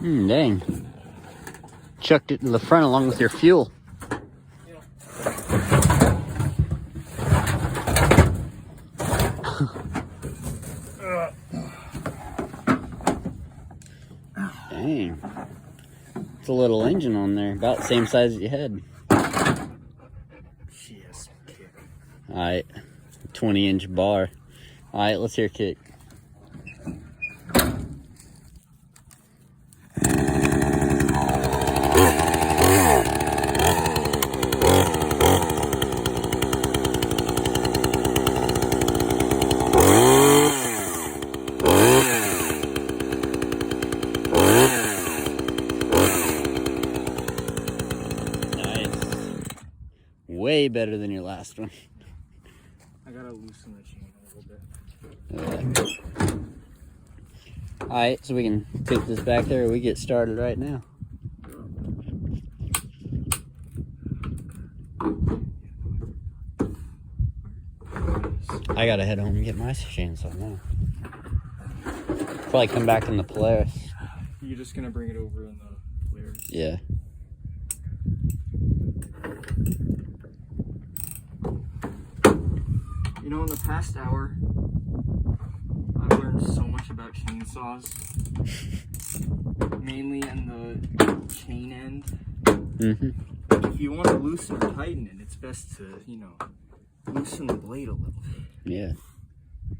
Dang. Chucked it to the front along with your fuel. Yeah. Dang. It's a little engine on there, about the same size as your head. Yes, kick. Alright, 20-inch bar. Alright, let's hear a kick. Way better than your last one. I gotta loosen the chain a little bit. Alright, so we can take this back there or we get started right now. I gotta head home and get my chainsaw now. Probably come back in the Polaris. You're just gonna bring it over in the Polaris? Yeah. You know, in the past hour, I've learned so much about chainsaws. Mainly in the chain end. If you want to loosen or tighten it, it's best to, you know, loosen the blade a little bit. Yeah.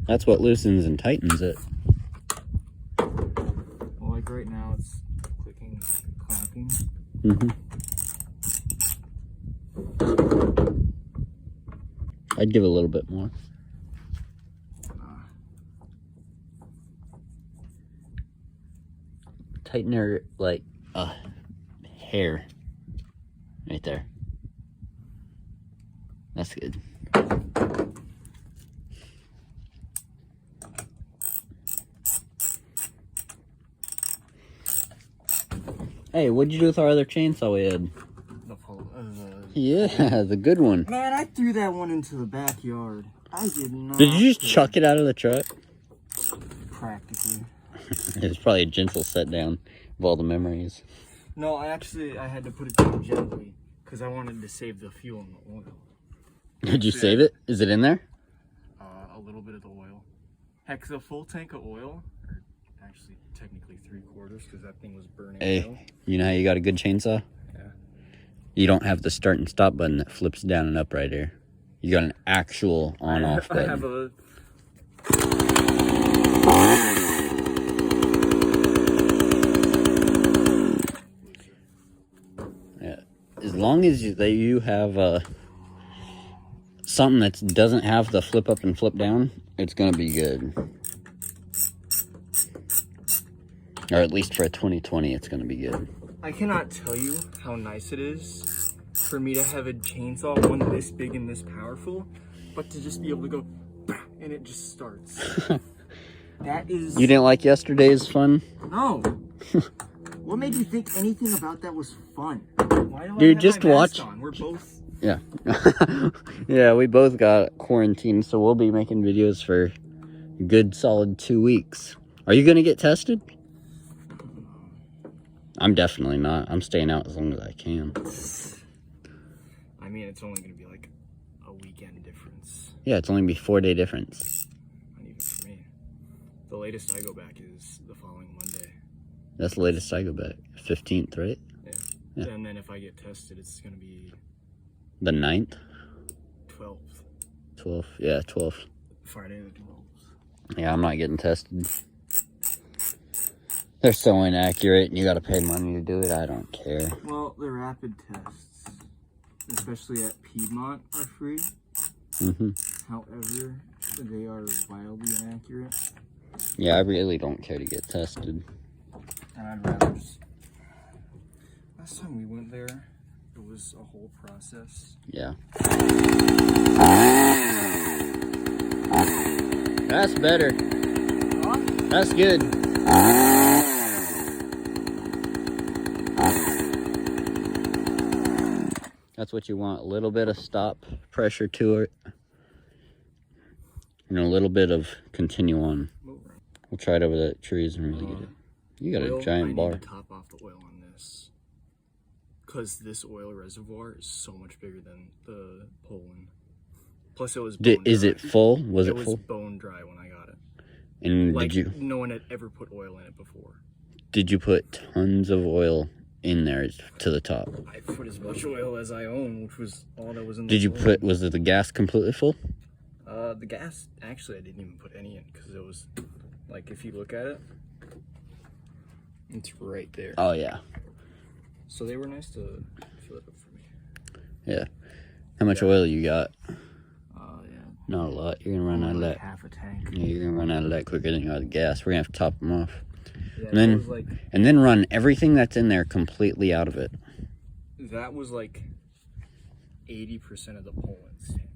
That's what loosens and tightens it. Well, like right now, it's clicking, clamping. I'd give it a little bit more. Tighten her like a hair. Right there. That's good. Hey, what'd you do with our other chainsaw we had? Yeah, the good one. Man, I threw that one into the backyard. I did not. Did you just chuck it out of the truck? Practically. It was probably a gentle set down of all the memories. No, I had to put it down gently because I wanted to save the fuel and the oil. Did you save it? Is it in there? A little bit of the oil. Heck, the full tank of oil, or actually technically 3/4 because that thing was burning oil. You know how you got a good chainsaw? Yeah. You don't have the start and stop button that flips down and up right here. You got an actual on-off button. I have a... Yeah. As long as you have something that doesn't have the flip up and flip down, it's gonna be good. Or at least for a 2020, it's gonna be good. I cannot tell you how nice it is for me to have a chainsaw, one this big and this powerful, but to just be able to go, and it just starts. That is... You didn't like yesterday's fun? No. What made you think anything about that was fun? Why do Dude, I just have my watch. mask on? We're both... Yeah. Yeah, we both got quarantined, so we'll be making videos for a good solid 2 weeks. Are you gonna get tested? I'm definitely not. I'm staying out as long as I can. I mean, it's only gonna be like a weekend difference. Yeah, it's only gonna be 4-day difference. Not even for me. The latest I go back is the following Monday. That's the latest I go back. 15th, right? Yeah. And then if I get tested, it's gonna be... The 9th? 12th. 12th. Yeah, 12th. Friday the 12th. Yeah, I'm not getting tested. They're so inaccurate and you gotta pay money to do it. I don't care. Well, the rapid tests, especially at Piedmont, are free. However, they are wildly inaccurate. Yeah, I really don't care to get tested. And I'd rather just... Last time we went there, it was a whole process. Yeah. That's better. That's good. That's what you want. A little bit of stop pressure to it. And a little bit of continue on. We'll try it over the trees and really get it. You got oil, a giant I bar. need to top off the oil on this. Because this oil reservoir is so much bigger than the Poland. Plus, it was bone Is dry. it full? Was it was full? bone dry when I got it. And Like, did you? no one had ever put oil in it before. Did you put tons of oil in there to the top? I put as much oil as I own, which was all that was in the Did you Poland. put? Was it the gas completely full? The gas, actually, I didn't even put any in because it was, like, if you look at it, it's right there. Oh yeah. So they were nice to fill it up for me. Yeah. How much oil you got? Yeah. Not a lot. You're gonna run out of Like that. half a tank. Yeah, you're gonna run out of that quicker than you are the gas. We're gonna have to top them off. Yeah, And then, that was like, and then run everything that's in there completely out of it. that was like 80% of the Poland's tank.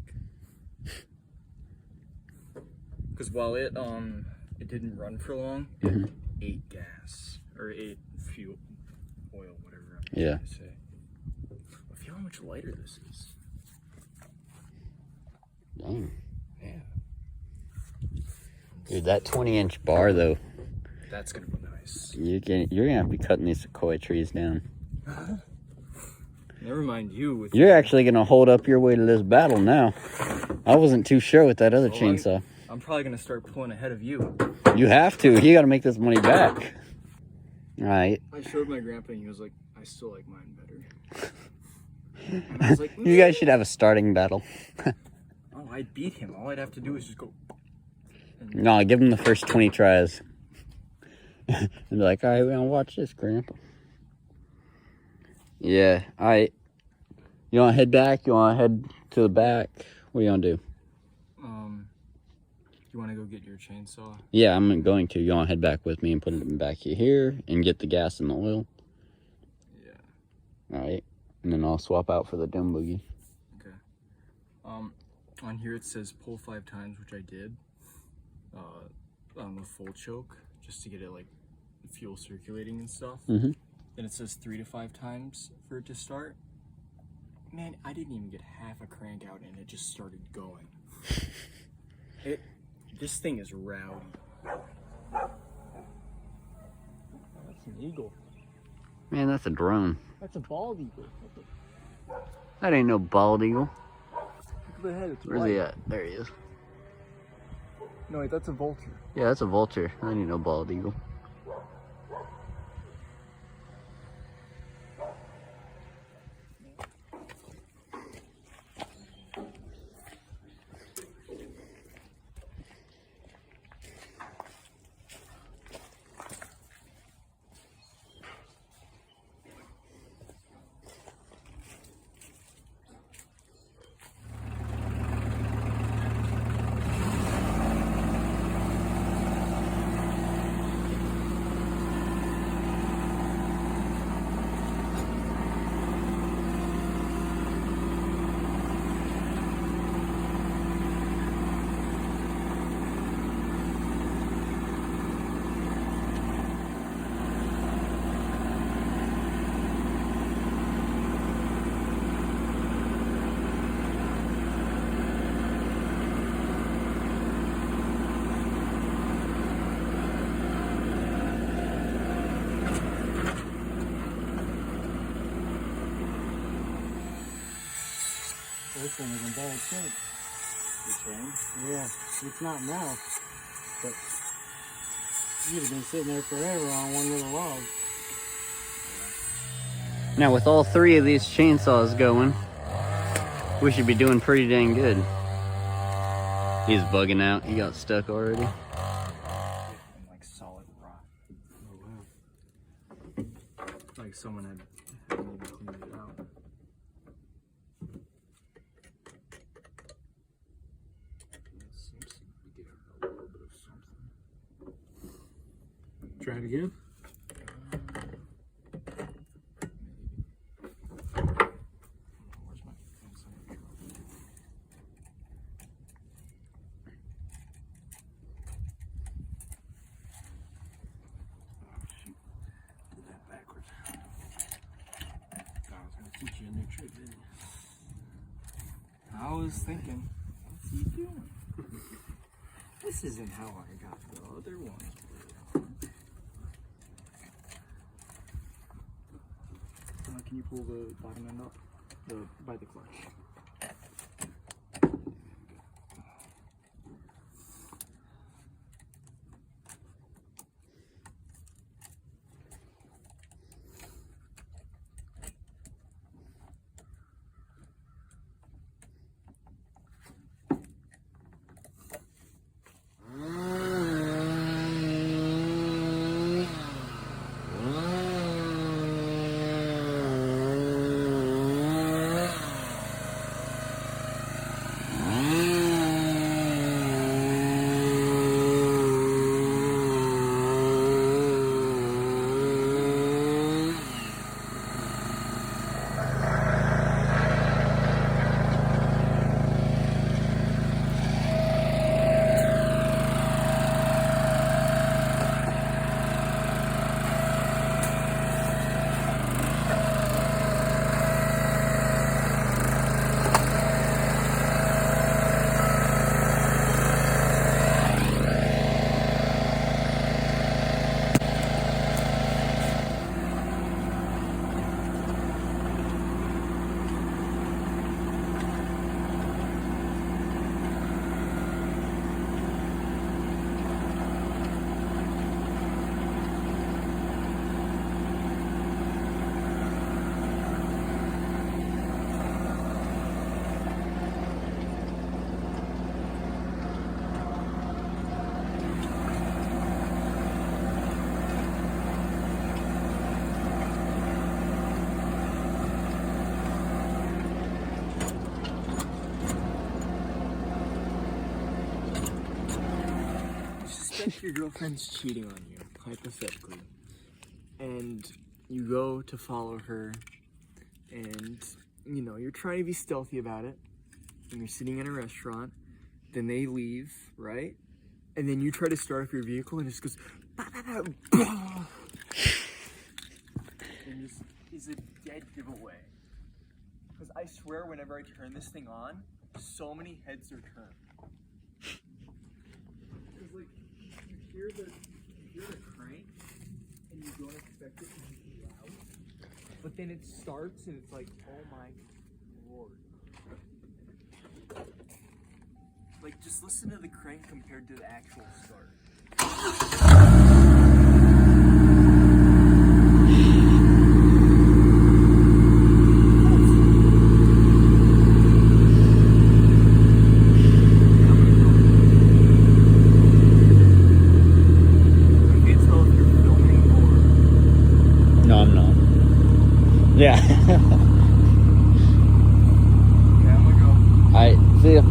Because while it didn't run for long, it ate gas or ate fuel, oil, whatever I'm Yeah. trying to say. I feel how much lighter this is. Dang. Yeah. Dude, that 20-inch bar though, That's gonna be nice. you're gonna have to be cutting these sequoia trees down. Never mind you. With You're actually gonna hold up your way to this battle now. I wasn't too sure with that other Well, chainsaw. I'm probably gonna start pulling ahead of you. You have to. You gotta make this money back. All right. I showed my grandpa and he was like, I still like mine better. And I was like, You guys should have a starting battle. oh, I'd beat him. All I'd have to do is just go. No, give him the first 20 tries. And be like, all right, we're gonna watch this, Grandpa. Yeah, all right. You wanna head back? You wanna head to the back? What are you gonna do? You wanna go get your chainsaw? Yeah, I'm going to. You wanna head back with me and put it back here and get the gas and the oil? Yeah. All right. And then I'll swap out for the dumb boogie. Okay. On here it says pull 5 times, which I did. On the full choke, just to get it like fuel circulating and stuff. Mm-hmm. Then it says 3 to 5 times for it to start. Man, I didn't even get half a crank out and it just started going. This thing is rowdy. That's an eagle. Man, that's a drone. That's a bald eagle. That ain't no bald eagle. Look at the head, it's Where's white. he at? There he is. No, wait, that's a vulture. Yeah, that's a vulture. That ain't no bald eagle. This thing is in bad shape. This one? Yeah, it's not now, but you'd have been sitting there forever on one little log. Now, with all 3 of these chainsaws going, we should be doing pretty dang good. He's bugging out. He got stuck already. In like solid rock. Oh wow. Like someone had maybe cleaned it out. Seems to be getting a little bit of something. Try it again. Where's my fence on the truck? Oh shoot. Did that backwards. I was gonna teach you a new trick, didn't I? I was thinking, what's he doing? This isn't how I got the other ones. can you pull the bottom end up? By the clutch. Suspect your girlfriend's cheating on you, hypothetically, and you go to follow her, and you know you're trying to be stealthy about it, and you're sitting in a restaurant, then they leave, right? And then you try to start up your vehicle and it just goes bah, bah, bah, bah. And this is a dead giveaway. Because I swear whenever I turn this thing on, so many heads are turned. Because like you hear the crank and you don't expect it to be loud. But then it starts and it's like, oh my lord. Like, just listen to the crank compared to the actual start. I can't tell if you're filming or... No, I'm not. Yeah. Okay, I'm gonna go. Alright, see ya.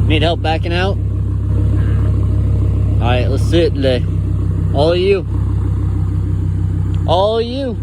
Need help backing out? Alright, let's sit today. All of you. All of you.